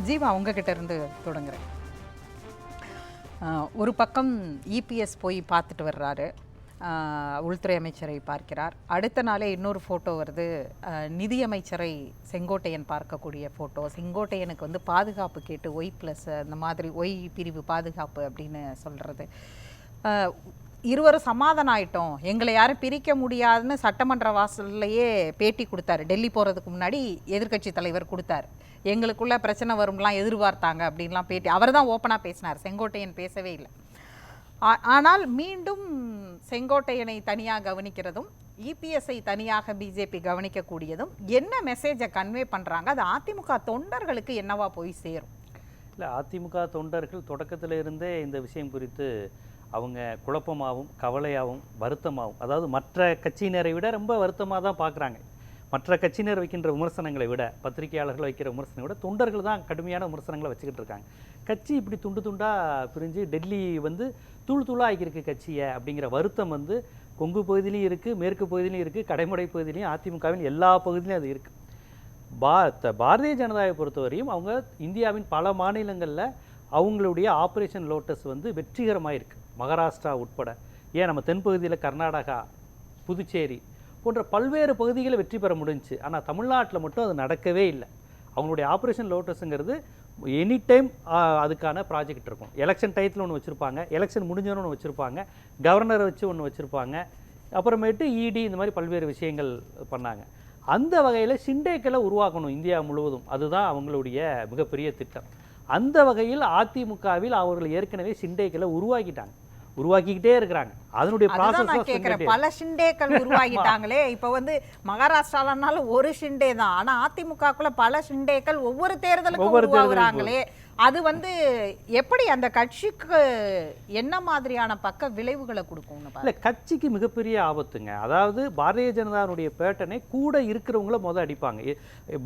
ஜீவா உங்ககிட்ட இருந்து தொடங்குறேன். ஒரு பக்கம் இபிஎஸ் போய் பார்த்துட்டு வர்றாரு, உள்துறை அமைச்சரை பார்க்கிறார். அடுத்த நாளே இன்னொரு ஃபோட்டோ வருது, நிதியமைச்சரை செங்கோட்டையன் பார்க்கக்கூடிய ஃபோட்டோ. செங்கோட்டையனுக்கு வந்து பாதுகாப்பு கேட்டு ஒய்+, அந்த மாதிரி ஒய் பிரிவு பாதுகாப்பு அப்படின்னு சொல்கிறது. இருவரும் சமாதானம் ஆயிட்டோம், எங்களை யாரும் பிரிக்க முடியாதுன்னு சட்டமன்ற வாசல்லையே பேட்டி கொடுத்தாரு. டெல்லி போகிறதுக்கு முன்னாடி எதிர்க்கட்சி தலைவர் கொடுத்தாரு. எங்களுக்குள்ள பிரச்சனை வரும்லாம் எதிர்பார்த்தாங்க அப்படின்லாம் பேட்டி அவர் தான் ஓப்பனாக பேசினார். செங்கோட்டையன் பேசவே இல்லை. ஆனால் மீண்டும் செங்கோட்டையனை தனியாக கவனிக்கிறதும் இபிஎஸ்ஐ தனியாக பிஜேபி கவனிக்கக்கூடியதும் என்ன மெசேஜை கன்வே பண்ணுறாங்க? அது அதிமுக தொண்டர்களுக்கு என்னவா போய் சேரும்? இல்லை, அதிமுக தொண்டர்கள் தொடக்கத்தில் இருந்தே இந்த விஷயம் குறித்து அவங்க குழப்பமாகவும் கவலையாகவும் வருத்தமாகவும், அதாவது மற்ற கட்சியினரை விட ரொம்ப வருத்தமாக தான் பார்க்குறாங்க. மற்ற கட்சியினர் வைக்கின்ற விமர்சனங்களை விட, பத்திரிகையாளர்கள் வைக்கிற விமர்சனங்களை விட தொண்டர்கள் தான் கடுமையான விமர்சனங்களை வச்சுக்கிட்டு இருக்காங்க. கட்சி இப்படி துண்டு துண்டாக பிரிஞ்சு டெல்லி வந்து தூள் தூளாக ஆகியிருக்கு கட்சியை அப்படிங்கிற வருத்தம் வந்து கொங்கு பகுதியிலையும் இருக்குது, மேற்கு பகுதியிலையும் இருக்குது, கடைமடை பகுதியிலையும், அதிமுகவின் எல்லா பகுதியிலையும் அது இருக்குது. பாரதிய ஜனதாவை பொறுத்தவரையும் அவங்க இந்தியாவின் பல மாநிலங்களில் அவங்களுடைய ஆப்ரேஷன் லோட்டஸ் வந்து வெற்றிகரமாக இருக்குது. மகாராஷ்டிரா உட்பட, ஏன் நம்ம தென்பகுதியில் கர்நாடகா, புதுச்சேரி போன்ற பல்வேறு பகுதிகளில் வெற்றி பெற முடிஞ்சிச்சு. ஆனால் தமிழ்நாட்டில் மட்டும் அது நடக்கவே இல்லை. அவங்களுடைய ஆப்ரேஷன் லோட்டஸுங்கிறது எனி டைம் அதுக்கான ப்ராஜெக்ட் இருக்கும். எலெக்ஷன் டயத்தில் ஒன்று வச்சுருப்பாங்க, எலெக்ஷன் முடிஞ்சோன்னு ஒன்று வச்சுருப்பாங்க, கவர்னரை வச்சு ஒன்று வச்சுருப்பாங்க, அப்புறமேட்டு இடி, இந்த மாதிரி பல்வேறு விஷயங்கள் பண்ணாங்க. அந்த வகையில் ஷிண்டேக்களை உருவாக்கணும் இந்தியா முழுவதும், அதுதான் அவங்களுடைய மிகப்பெரிய திட்டம். அந்த வகையில் அதிமுகவில் அவர்கள் ஏற்கனவே ஷிண்டேக்களை உருவாக்கிக்கிட்டே இருக்கிறாங்க. அதனுடைய ப்ராசஸ் பல ஷிண்டேக்கள் உருவாக்கிட்டாங்களே. இப்போ வந்து மகாராஷ்டிராலனாலும் ஒரு ஷிண்டே தான், ஆனால் அதிமுகக்குள்ள பல ஷிண்டேக்கள் ஒவ்வொரு தேர்தலுக்கும் உருவாகுறாங்களே. அது வந்து எப்படி அந்த கட்சிக்கு என்ன மாதிரியான பக்க விளைவுகளை கொடுக்கும்? இல்லை, கட்சிக்கு மிகப்பெரிய ஆபத்துங்க. அதாவது பாரதிய ஜனதாவுடைய பேட்டனை கூட இருக்கிறவங்கள அடிப்பாங்க.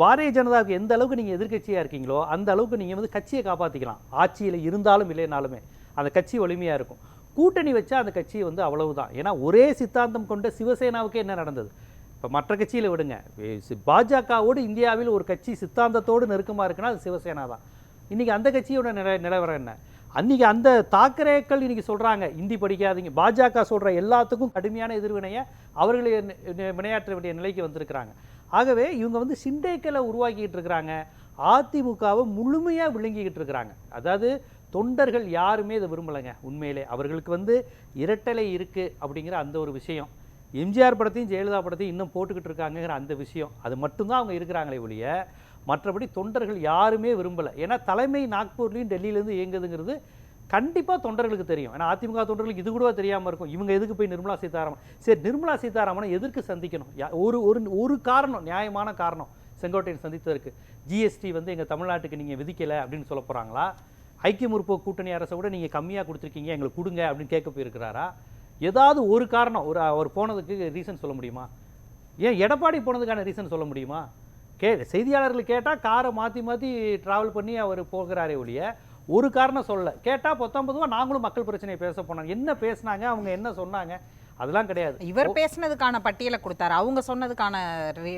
பாரதிய ஜனதாவுக்கு எந்த அளவுக்கு நீங்கள் எதிர்கட்சியாக இருக்கீங்களோ அந்த அளவுக்கு நீங்கள் வந்து கட்சியை காப்பாற்றிக்கலாம். ஆட்சியில் இருந்தாலும் இல்லைனாலுமே அந்த கட்சி வலிமையாக இருக்கும். கூட்டணி வச்சா அந்த கட்சி வந்து அவ்வளவுதான். ஏன்னா ஒரே சித்தாந்தம் கொண்ட சிவசேனாவுக்கு என்ன நடந்தது? இப்போ மற்ற கட்சியில் விடுங்க, பாஜகவோடு இந்தியாவில் ஒரு கட்சி சித்தாந்தத்தோடு நெருக்கமாக இருக்குன்னா அது சிவசேனா தான். இன்றைக்கி அந்த கட்சியோட நிலவரம் என்ன? அன்றைக்கி அந்த தாக்கரேக்கள் இன்றைக்கி சொல்கிறாங்க இந்தி படிக்காதீங்க, பாஜக சொல்கிற எல்லாத்துக்கும் கடுமையான எதிர்வினையை அவர்களை வினையாற்ற வேண்டிய நிலைக்கு வந்திருக்கிறாங்க. ஆகவே இவங்க வந்து ஷிண்டேக்களை உருவாக்கிட்டு இருக்கிறாங்க, அதிமுகவை முழுமையாக விழுங்கிக்கிட்டு இருக்கிறாங்க. அதாவது தொண்டர்கள் யாருமே இதை விரும்பலைங்க. உண்மையிலே அவர்களுக்கு வந்து இரட்டலை இருக்குது அப்படிங்கிற அந்த ஒரு விஷயம், எம்ஜிஆர் படத்தையும் ஜெயலலிதா படத்தையும் இன்னும் போட்டுக்கிட்டு இருக்காங்கிற அந்த விஷயம், அது மட்டும்தான் அவங்க இருக்கிறாங்களே ஒழிய மற்றபடி தொண்டர்கள் யாருமே விரும்பலை. ஏன்னா தலைமை நாக்பூர்லேயும் டெல்லியிலேருந்து இயங்குதுங்கிறது கண்டிப்பாக தொண்டர்களுக்கு தெரியும். ஏன்னா அதிமுக தொண்டர்களுக்கு இது கூட தெரியாமல் இருக்கும். இவங்க எதுக்கு போய் நிர்மலா சீதாராமன், சரி நிர்மலா சீதாராமனை எதற்கு சந்திக்கணும்? ஒரு காரணம், நியாயமான காரணம் செங்கோட்டையன் சந்தித்ததற்கு, ஜிஎஸ்டி வந்து எங்கள் தமிழ்நாட்டுக்கு நீங்கள் விதிக்கலை அப்படின்னு சொல்ல போகிறாங்களா? ஐக்கிய முற்போக்கு கூட்டணி அரசை விட நீங்கள் கம்மியாக கொடுத்துருக்கீங்க, எங்களுக்கு கொடுங்க அப்படின்னு கேட்க போயிருக்கிறாரா? ஏதாவது ஒரு காரணம், அவர் போனதுக்கு ரீசன் சொல்ல முடியுமா? ஏன் எடப்பாடி போனதுக்கான ரீசன் சொல்ல முடியுமா? செய்தியாளர்கள் கேட்டால் காரை மாற்றி மாற்றி ட்ராவல் பண்ணி அவர் போகிறாரே ஒழிய ஒரு காரணம் சொல்லலை. கேட்டால் 19 நாங்களும் மக்கள் பிரச்சனையை பேச போனாங்க. என்ன பேசினாங்க, அவங்க என்ன சொன்னாங்க, அதெல்லாம் கிடையாது. இவர் பேசினதுக்கான பட்டியலை கொடுத்தாரு, அவங்க சொன்னதுக்கான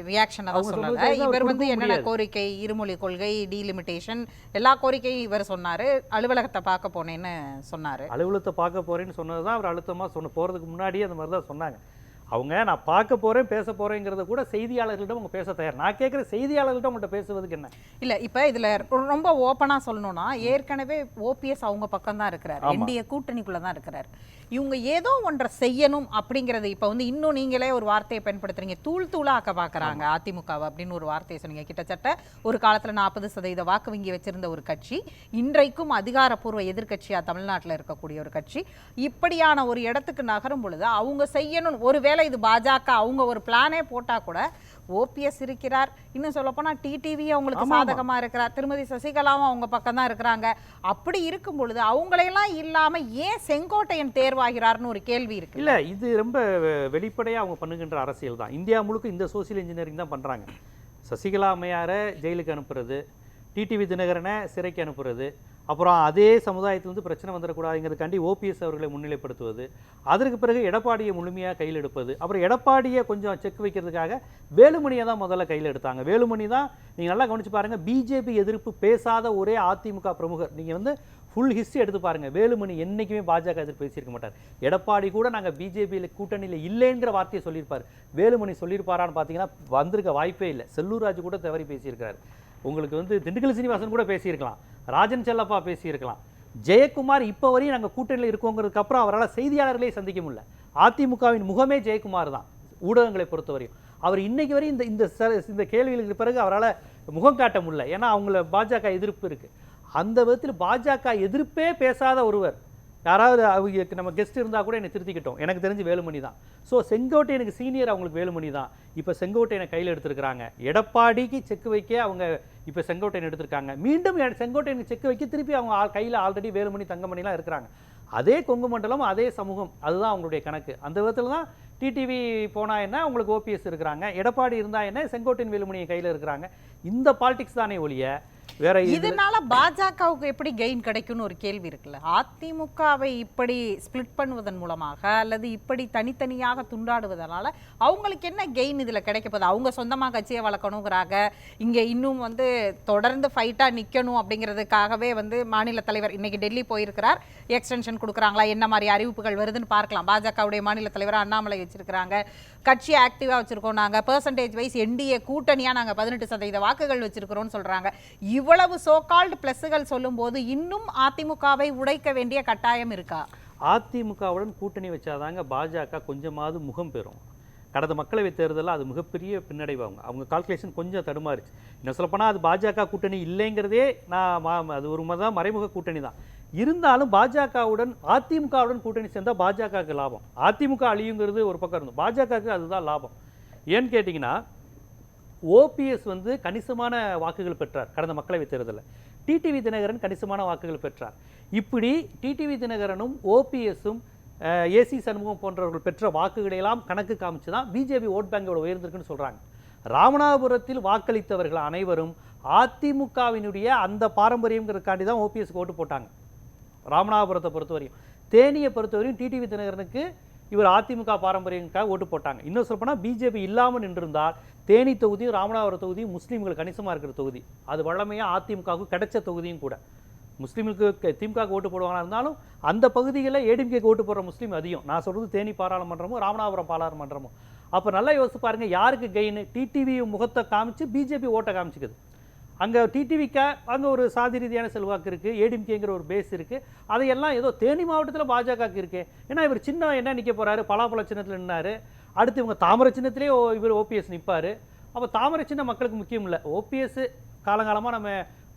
ரியாக்ஷன் தான் சொன்னாங்க. இவர் வந்து என்னென்ன கோரிக்கை, இருமொழி கொள்கை, டீலிமிட்டேஷன், எல்லா கோரிக்கையும் இவர் சொன்னார். அலுவலகத்தை பார்க்க போனேன்னு சொன்னார். அலுவலகத்தை பார்க்க போறேன்னு சொன்னது தான் அவர் அழுத்தமாக போகிறதுக்கு முன்னாடியே அந்த மாதிரி தான் சொன்னாங்க. அவங்க நான் பார்க்க போகிறேன் பேச போகிறேங்கிறத கூட செய்தியாளர்களிடம் அவங்க பேச தயார். நான் கேட்குற செய்தியாளர்கள்ட்ட அவங்கள்ட்ட பேசுவதுக்கு என்ன இல்லை. இப்போ இதில் ரொம்ப ஓப்பனாக சொல்லணும்னா, ஏற்கனவே ஓபிஎஸ் அவங்க பக்கம் தான் இருக்கிறார், என்டிஏ கூட்டணிக்குள்ளே தான் இருக்கிறார். இவங்க ஏதோ ஒன்றை செய்யணும் அப்படிங்கிறது இப்போ வந்து இன்னும் நீங்களே ஒரு வார்த்தையை பயன்படுத்துறீங்க, தூளாக்க பார்க்குறாங்க அதிமுகவை அப்படின்னு ஒரு வார்த்தையை சொன்னீங்க. கிட்டத்தட்ட ஒரு காலத்தில் 40% வாக்கு வங்கி வச்சிருந்த ஒரு கட்சி, இன்றைக்கும் அதிகாரப்பூர்வ எதிர்கட்சியாக தமிழ்நாட்டில் இருக்கக்கூடிய ஒரு கட்சி இப்படியான ஒரு இடத்துக்கு நகரும் பொழுது அவங்க செய்யணும். ஒருவேளை இது பாஜக அவங்க ஒரு பிளானே போட்டால் கூட ஓபிஎஸ் இருக்கிறார், இன்னும் சொல்லப்போனால் டிடிவி அவங்களுக்கு சாதகமாக இருக்கிறார், திருமதி சசிகலாவும் அவங்க பக்கம் தான் இருக்கிறாங்க. அப்படி இருக்கும் பொழுது அவங்களையெல்லாம் இல்லாமல் ஏன் செங்கோட்டையன் தேர்வாகிறார்னு ஒரு கேள்வி இருக்கு. இல்லை, இது ரொம்ப வெளிப்படையாக அவங்க பண்ணுகின்ற அரசியல் தான். இந்தியா முழுக்க இந்த சோசியல் இன்ஜினியரிங் தான் பண்ணுறாங்க. சசிகலா அம்மையாரை ஜெயிலுக்கு அனுப்புறது, டிடிவி தினகரனை சிறைக்கு அனுப்புறது, அப்புறம் அதே சமுதாயத்திலிருந்து பிரச்சனை வந்துடக்கூடாதுங்கிறதுக்காண்டி ஓபிஎஸ் அவர்களை முன்னிலைப்படுத்துவது, அதற்கு பிறகு எடப்பாடியை முழுமையாக கையில் எடுப்பது, அப்புறம் எடப்பாடியை கொஞ்சம் செக் வைக்கிறதுக்காக வேலுமணியை தான் முதல்ல கையில் எடுத்தாங்க. வேலுமணி தான் நீங்கள் நல்லா கவனிச்சு பாருங்கள், பிஜேபி எதிர்ப்பு பேசாத ஒரே அதிமுக பிரமுகர். நீங்கள் வந்து ஃபுல் ஹிஸ்ட்ரி எடுத்து பாருங்கள், வேலுமணி என்றைக்குமே பாஜக எதிர்ப்பு பேசியிருக்க மாட்டார். எடப்பாடி கூட நாங்கள் பிஜேபியில் கூட்டணியில் இல்லைன்ற வார்த்தையை சொல்லியிருப்பார். வேலுமணி சொல்லியிருப்பாரான்னு பார்த்தீங்கன்னா வந்திருக்க வாய்ப்பே இல்லை. செல்லூர் ராஜு கூட தவறி பேசியிருக்கிறார். உங்களுக்கு வந்து திண்டுக்கல் சீனிவாசன் கூட பேசியிருக்கலாம், ராஜன் செல்லப்பா பேசியிருக்கலாம். ஜெயக்குமார் இப்போ வரையும் நாங்கள் கூட்டணியில் இருக்கோங்கிறதுக்கு அப்புறம் அவரால் செய்தியாளர்களே சந்திக்க முடியல. அதிமுகவின் முகமே ஜெயக்குமார் தான் ஊடகங்களை பொறுத்தவரையும். அவர் இன்னைக்கு வரையும் இந்த கேள்விகளுக்கு பிறகு அவரால் முகம் காட்ட முடியல. ஏன்னா அவங்கள பாஜக எதிர்ப்பு இருக்குது. அந்த விதத்தில் பாஜக எதிர்ப்பே பேசாத ஒருவர் யாராவது அவங்க நம்ம கெஸ்ட் இருந்தால் கூட என்னை திருத்திக்கிட்டோம். எனக்கு தெரிஞ்சு வேலுமணி தான். ஸோ செங்கோட்டையனுக்கு சீனியர் அவங்களுக்கு வேலுமணி தான். இப்போ செங்கோட்டையனை கையில் எடுத்திருக்கிறாங்க. எடப்பாடிக்கு செக் வைக்க அவங்க இப்போ செங்கோட்டையன் எடுத்திருக்காங்க. மீண்டும் செங்கோட்டையனுக்கு செக் வைக்க திருப்பி அவங்க கையில் ஆல்ரெடி வேலுமணி தங்கமணிலாம் இருக்கிறாங்க. அதே கொங்கு மண்டலம், அதே சமூகம், அதுதான் அவங்களுடைய கணக்கு. அந்த விதத்தில் தான் டிடிவி போனால் என்ன, உங்களுக்கு ஓபிஎஸ் இருக்கிறாங்க. எடப்பாடி இருந்தால் என்ன, செங்கோட்டையன் வேலுமணியை கையில் இருக்கிறாங்க. இந்த பாலிடிக்ஸ் தானே ஒழிய வேற. இதனால பாஜகவுக்கு எப்படி கெயின் கிடைக்கும்னு ஒரு கேள்வி இருக்குல்ல. அதிமுகவை இப்படி ஸ்பிளிட் பண்ணுவதன் மூலமாக அல்லது இப்படி தனித்தனியாக துண்டாடுவதனால அவங்களுக்கு என்ன கெயின் இதில் கிடைக்க போகுது? அவங்க சொந்தமாக கட்சியை வளர்க்கணுங்கிறாங்க. இங்கே இன்னும் வந்து தொடர்ந்து ஃபைட்டாக நிற்கணும் அப்படிங்கிறதுக்காகவே வந்து மாநில தலைவர் இன்னைக்கு டெல்லி போயிருக்கிறார். எக்ஸ்டென்ஷன் கொடுக்குறாங்களா, என்ன மாதிரி அறிவிப்புகள் வருதுன்னு பார்க்கலாம். பாஜகவுடைய மாநில தலைவர் அண்ணாமலை வச்சிருக்கிறாங்க. கட்சியை ஆக்டிவாக வச்சிருக்கோம், நாங்கள் பெர்சன்டேஜ் வைஸ் என்டிஏ கூட்டணியாக நாங்கள் 18% வாக்குகள் வச்சிருக்கிறோம்னு சொல்கிறாங்க. இவ்வளவு சோகால்டு பிளஸ்கள் சொல்லும்போது இன்னும் அதிமுகவை உடைக்க வேண்டிய கட்டாயம் இருக்கா? அதிமுகவுடன் கூட்டணி வச்சாதாங்க பாஜக கொஞ்சமாவது முகம் பெறும். கடந்த மக்களவைத் தேர்தலில் அது மிகப்பெரிய பின்னடைவாங்க. அவங்க கால்குலேஷன் கொஞ்சம் தடுமாறிச்சு. இன்னும் சொல்லப்போனால் அது பாஜக கூட்டணி இல்லைங்கிறதே அது ஒரு தான் மறைமுக கூட்டணி தான். இருந்தாலும் பாஜகவுடன் அதிமுகவுடன் கூட்டணி சேர்ந்தால் பாஜகவுக்கு லாபம். அதிமுக அழியுங்கிறது ஒரு பக்கம் இருந்தோம், பாஜகவுக்கு அதுதான் லாபம். ஏன்னு கேட்டிங்கன்னா, ஓபிஎஸ் வந்து கணிசமான வாக்குகள் பெற்றார் கடந்த மக்களவைத் தேர்தலில். டிடிவி தினகரன் கணிசமான வாக்குகள் பெற்றார். இப்படி டிடிவி தினகரனும் ஓபிஎஸும் ஏசி சண்முகம் போன்றவர்கள் பெற்ற வாக்குகளையெல்லாம் கணக்கு காமிச்சு தான் பிஜேபி ஓட் பேங்கோட உயர்ந்திருக்குன்னு சொல்கிறாங்க. ராமநாதபுரத்தில் வாக்களித்தவர்கள் அனைவரும் அதிமுகவினுடைய அந்த பாரம்பரியங்கிறதுக்காண்டி தான் ஓபிஎஸ்க்கு ஓட்டு போட்டாங்க. ராமநாதபுரத்தை பொறுத்தவரையும், தேனியை பொறுத்தவரையும் டிடிவி தினகரனுக்கு இவர் அதிமுக பாரம்பரியங்களுக்காக ஓட்டு போட்டாங்க. இன்னும் சொல்லப்போனால் பிஜேபி இல்லாமல் நின்றிருந்தால் தேனி தொகுதியும் ராமநாதபுரம் தொகுதியும் முஸ்லீம்கள் கணிசமாக இருக்கிற தொகுதி, அது வழமையாக அதிமுகவுக்கு கிடைச்ச தொகுதியும் கூட. முஸ்லீமுக்கு திமுக ஓட்டு போடுவாங்களா இருந்தாலும் அந்த பகுதிகளில் ஏடிஎம்கேக்கு ஓட்டு போடுற முஸ்லீம் அதிகம். நான் சொல்கிறது தேனி பாராளுமன்றமும் ராமநாதபுரம் பாராளுமன்றமும். அப்போ நல்லா யோசிச்சு பாருங்க, யாருக்கு கெயின்? டிடிவி முகத்தை காமிச்சு பிஜேபி ஓட்டை காமிச்சிக்குது. அங்கே டிடிவிக்கு அங்கே ஒரு சாதி ரீதியான செல்வாக்கு இருக்குது, ஏடிஎம்கேங்கிற ஒரு பேஸ் இருக்குது. அதையெல்லாம் ஏதோ தேனி மாவட்டத்தில் பாஜகவுக்கு இருக்குது. ஏன்னா இவர் சின்ன என்ன நிற்க போகிறாரு, பலாப்பழ சின்னத்தில் நின்னார். அடுத்து இவங்க தாமரை சின்னத்திலே இவர் ஓபிஎஸ் நிற்பார். அப்போ தாமரை சின்ன மக்களுக்கு முக்கியம் இல்லை. ஓபிஎஸ் காலங்காலமாக நம்ம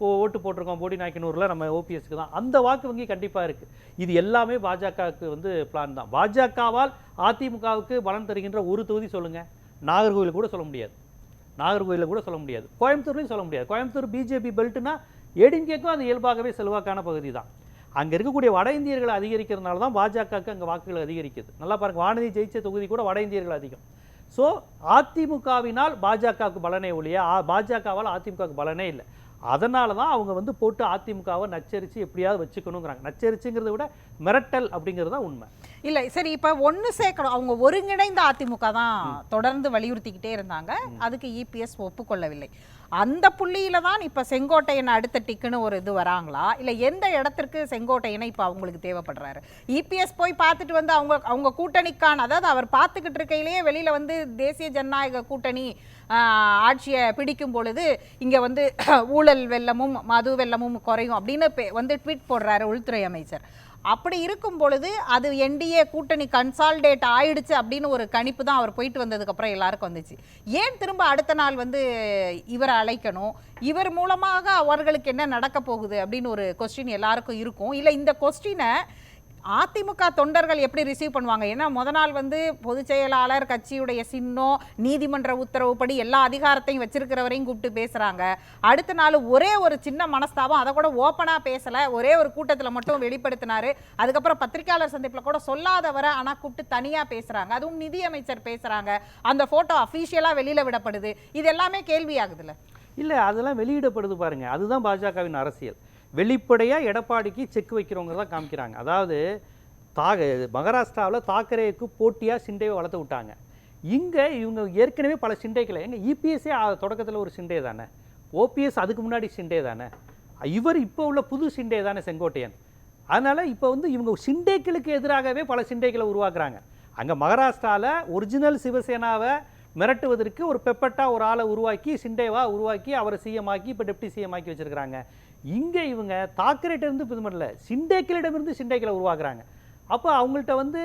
ஓட்டு போட்டிருக்கோம், போடி நாயக்கனூரில் நம்ம ஓபிஎஸ்க்கு தான். அந்த வாக்கு வங்கி கண்டிப்பாக இருக்குது. இது எல்லாமே பாஜகவுக்கு வந்து பிளான் தான். பாஜகவால் அதிமுகவுக்கு பலன் தருகின்ற ஒரு தொகுதி சொல்லுங்கள். நாகர்கோவில் கூட சொல்ல முடியாது, நாகர்கோவிலில் கூட சொல்ல முடியாது, கோயம்புத்தூர்லையும் சொல்ல முடியாது. கோயம்புத்தூர் பிஜேபி பெல்ட்னா ஏடிஎம்கேக்கும் அது இயல்பாகவே செல்வாக்கான பகுதி தான். அங்கே இருக்கக்கூடிய வட இந்தியர்களை அதிகரிக்கிறதுனால தான் பாஜகவுக்கு அங்கே வாக்குகள் அதிகரிக்குது. நல்லா பாருங்க, வானதி ஜெயிச்ச தொகுதி கூட வட இந்தியர்கள் அதிகம். ஸோ அதிமுகவினால் பாஜகவுக்கு பலனே ஒழிய பாஜகவால் அதிமுகவுக்கு பலனே இல்லை. அதனால தான் அவங்க வந்து போட்டு அதிமுகவை நச்சரித்து எப்படியாவது வச்சுக்கணுங்கிறாங்க. நச்சரிச்சுங்கிறத விட மிரட்டல் அப்படிங்கிறது தான் உண்மை. இல்லை சரி, இப்போ ஒன்று சேர்க்கணும். அவங்க ஒருங்கிணைந்த அதிமுக தான் தொடர்ந்து வலியுறுத்திக்கிட்டே இருந்தாங்க. அதுக்கு இபிஎஸ் ஒப்புக்கொள்ளவில்லை. அந்த புள்ளியில தான் இப்போ செங்கோட்டையன் அடுத்த டிக்குன்னு ஒரு இது வராங்களா, இல்லை எந்த இடத்திற்கு செங்கோட்டையனை இப்போ அவங்களுக்கு தேவைப்படுறாரு? இபிஎஸ் போய் பார்த்துட்டு வந்து அவங்க கூட்டணிக்கான, அதாவது அவர் பார்த்துக்கிட்டு இருக்கையிலேயே வெளியில் வந்து தேசிய ஜனநாயக கூட்டணி ஆட்சியை பிடிக்கும் பொழுது இங்கே வந்து ஊழல் வெள்ளமும் மது வெள்ளமும் குறையும் அப்படின்னு வந்து ட்வீட் போடுறாரு உள்துறை அமைச்சர். அப்படி இருக்கும் பொழுது அது என்டிஏ கூட்டணி கன்சால்டேட் ஆயிடுச்சு அப்படின்னு ஒரு கணிப்பு தான் அவர் போயிட்டு வந்ததுக்கப்புறம் எல்லாருக்கும் வந்துச்சு. ஏன் திரும்ப அடுத்த நாள் வந்து இவரை அழைக்கணும்? இவர் மூலமாக அவர்களுக்கு என்ன நடக்க போகுது அப்படின்னு ஒரு கொஸ்டின் எல்லாருக்கும் இருக்கும். இல்லை இந்த கொஸ்டினை அதிமுக தொண்டர்கள் எப்படி ரிசீவ் பண்ணுவாங்க? ஏன்னா முத நாள் வந்து பொதுச் செயலாளர், கட்சியுடைய சின்னம், நீதிமன்ற உத்தரவுப்படி எல்லா அதிகாரத்தையும் வச்சிருக்கிறவரையும் கூப்பிட்டு பேசுறாங்க. அடுத்த நாள் ஒரே ஒரு சின்ன மனஸ்தாபம், அதை கூட ஓப்பனா பேசல, ஒரே ஒரு கூட்டத்தில் மட்டும் வெளிப்படுத்தினாரு. அதுக்கப்புறம் பத்திரிகையாளர் சந்திப்பில் கூட சொல்லாதவரை ஆனால் கூப்பிட்டு தனியா பேசுறாங்க. அதுவும் நிதியமைச்சர் பேசுறாங்க. அந்த போட்டோ அஃபீஷியலா வெளியில விடப்படுது. இது எல்லாமே கேள்வியாகுதுல்ல? இல்லை, அதெல்லாம் வெளியிடப்படுது பாருங்க. அதுதான் பாஜகவின் அரசியல். வெளிப்படையாக எடப்பாடிக்கு செக் வைக்கிறவங்க தான் காமிக்கிறாங்க. அதாவது மகாராஷ்டிராவில் தாக்கரேவுக்கு போட்டியாக சிண்டேவை வளர்த்து விட்டாங்க. இங்கே இவங்க ஏற்கனவே பல சிண்டேக்களை இபிஎஸ்ஸே தொடக்கத்தில் ஒரு சிண்டே தானே, ஓபிஎஸ் அதுக்கு முன்னாடி சிண்டே தானே, இவர் இப்போ உள்ள புது சிண்டே தானே செங்கோட்டையன். அதனால் இப்போ இவங்க சிண்டேக்களுக்கு எதிராகவே பல சிண்டேக்களை உருவாக்குறாங்க. அங்கே மகாராஷ்டிராவில் ஒரிஜினல் சிவசேனாவை மிரட்டுவதற்கு ஒரு பெப்பட்டா ஒரு ஆளை உருவாக்கி சிண்டேவா உருவாக்கி அவரை சிஎம் ஆக்கி இப்போ டெப்டி சிஎம் ஆக்கி வச்சிருக்கிறாங்க. இங்கே இவங்க தாக்கரேட்டிலிருந்து இது பண்ணல, சிண்டேக்களிடமிருந்து சிண்டேக்களை உருவாக்குறாங்க. அப்போ அவங்கள்ட்ட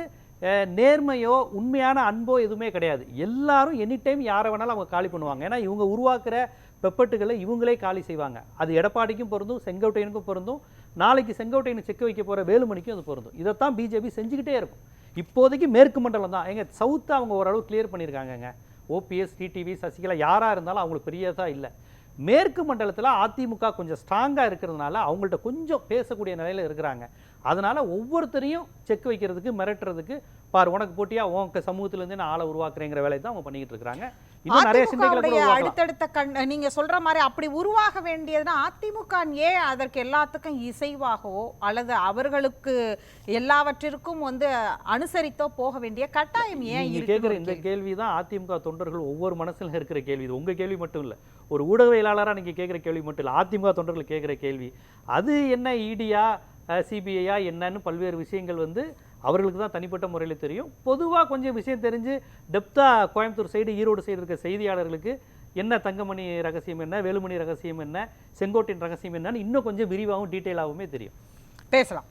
நேர்மையோ உண்மையான அன்போ எதுவுமே கிடையாது. எல்லாரும் எனி டைம் யாரை வேணாலும் அவங்க காலி பண்ணுவாங்க. ஏன்னா இவங்க உருவாக்குற பெப்பட்டுகளை இவங்களே காலி செய்வாங்க. அது எடப்பாடிக்கும் பொருந்தும், செங்கோட்டையனுக்கும் பொருந்தும், நாளைக்கு செங்கோட்டையனை செக் வைக்க போகிற வேலுமணிக்கும் அது பொருந்தும். இதைத்தான் பிஜேபி செஞ்சுக்கிட்டே இருக்கும். இப்போதைக்கு மேற்கு மண்டலம் தான் சவுத்தை அவங்க ஓரளவு கிளியர் பண்ணியிருக்காங்கங்க. ஓபிஎஸ், டிடிவி, சசிகலா யாராக இருந்தாலும் அவங்களுக்கு பெரியதாக இல்லை. மேற்கு மண்டலத்தில் அதிமுக கொஞ்சம் ஸ்ட்ராங்காக இருக்கிறதுனால அவங்கள்ட்ட கொஞ்சம் பேசக்கூடிய நிலையில் இருக்கிறாங்க. அதனால் ஒவ்வொருத்தரையும் செக் வைக்கிறதுக்கு மிரட்டுறதுக்கு பார் உனக்கு போட்டியா உனக்கு சமூகத்திலேருந்து நான் ஆளை உருவாக்குறேங்கிற வேலையை தான் அவங்க பண்ணிக்கிட்டு இருக்கிறாங்க. இன்னும் நிறைய சிந்தைகளை அடுத்தடுத்த நீங்க சொல்ற மாதிரி அப்படி உருவாக வேண்டியதுன்னா அதிமுக ஏன் அதற்கு எல்லாத்துக்கும் இசைவாகவோ அல்லது அவர்களுக்கு எல்லாவற்றிற்கும் அனுசரித்தோ போக வேண்டிய கட்டாயம் ஏன் கேட்குற இந்த கேள்வி தான் அதிமுக தொண்டர்கள் ஒவ்வொரு மனசுல இருக்கிற கேள்வி. இது உங்க கேள்வி மட்டும் இல்லை, ஒரு ஊடகவியலாளராக நீங்க கேட்குற கேள்வி மட்டும் இல்லை, அதிமுக தொண்டர்கள் கேட்குற கேள்வி. அது என்ன இடியா சிபிஐயா என்னன்னு பல்வேறு விஷயங்கள் அவர்களுக்கு தான் தனிப்பட்ட முறையில் தெரியும். பொதுவாக கொஞ்சம் விஷயம் தெரிஞ்சு டெப்த்தாக கோயம்புத்தூர் சைடு ஈரோடு சைடு இருக்க செய்தியாளர்களுக்கு என்ன தங்கமணி ரகசியம் என்ன, வேலுமணி ரகசியம் என்ன, செங்கோட்டையின் ரகசியம் என்னன்னு இன்னும் கொஞ்சம் விரிவாகவும் டீட்டெயிலாகவுமே தெரியும். பேசலாம்.